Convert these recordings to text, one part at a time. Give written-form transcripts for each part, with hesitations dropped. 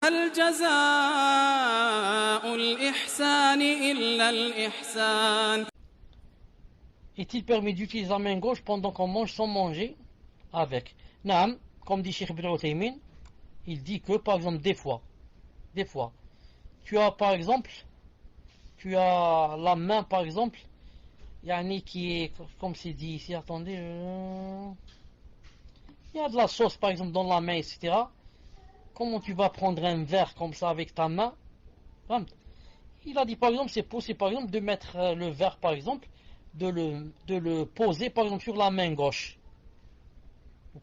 هل جزاء الإحسان إلا الإحسان. Est-il permis d'utiliser la main gauche pendant qu'on mange sans manger avec? Naam, comme dit Cheikh Ibn Uthaymin, il dit que par exemple des fois, tu as par exemple, tu as la main par exemple, yani qui est, comme c'est dit ici, attendez, il y a de la sauce par exemple dans la main, etc. Comment tu vas prendre un verre comme ça avec ta main? Il a dit par exemple, c'est possible par exemple de mettre le verre par exemple, de le poser par exemple sur la main gauche. Vous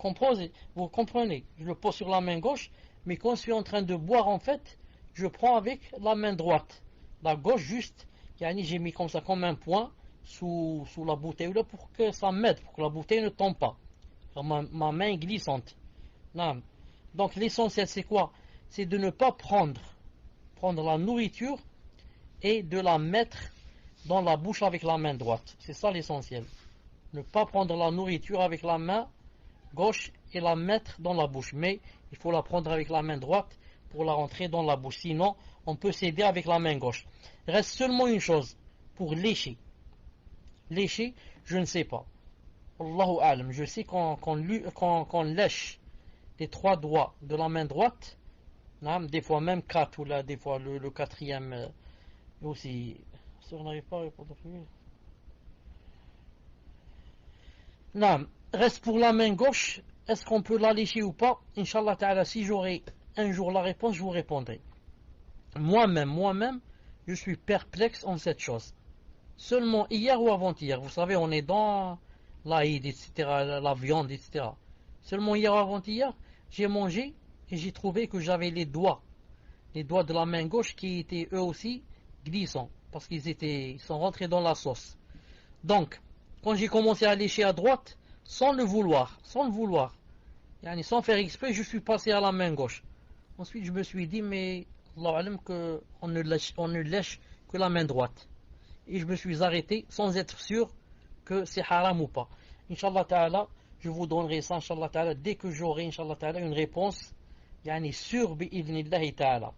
comprenez? Je le pose sur la main gauche, mais quand je suis en train de boire en fait, je prends avec la main droite. La gauche juste, j'ai mis comme ça, comme un point sous la bouteille là pour que ça m'aide, pour que la bouteille ne tombe pas. Ma main est glissante. Non. Donc l'essentiel c'est quoi? C'est de ne pas prendre la nourriture et de la mettre dans la bouche avec la main droite. C'est ça l'essentiel. Ne pas prendre la nourriture avec la main gauche et la mettre dans la bouche. Mais il faut la prendre avec la main droite pour la rentrer dans la bouche. Sinon, on peut s'aider avec la main gauche. Il reste seulement une chose, pour lécher. Lécher, je ne sais pas. Allahu alam. Je sais qu'on lèche les 3 doigts de la main droite, des fois même 4, ou là, des fois le quatrième aussi. On n'arrive pas à répondre. Reste pour la main gauche. Est-ce qu'on peut la lécher ou pas? Inch'Allah ta'ala, si j'aurai un jour la réponse, je vous répondrai. Moi-même, je suis perplexe en cette chose. Seulement hier ou avant-hier, vous savez, on est dans l'Aïd, etc., la viande, etc. Seulement hier ou avant-hier, j'ai mangé et j'ai trouvé que j'avais les doigts de la main gauche qui étaient eux aussi glissants, parce qu'ils sont rentrés dans la sauce. Donc, quand j'ai commencé à lécher à droite, sans le vouloir, sans faire exprès, je suis passé à la main gauche. Ensuite, je me suis dit, mais Allah alam qu'on ne lèche que la main droite. Et je me suis arrêté sans être sûr que c'est haram ou pas. Inch'Allah ta'ala, je vous donnerai ça, Inch'Allah ta'ala, dès que j'aurai, Inch'Allah ta'ala, une réponse, sûre, bi'idhnillahi ta'ala.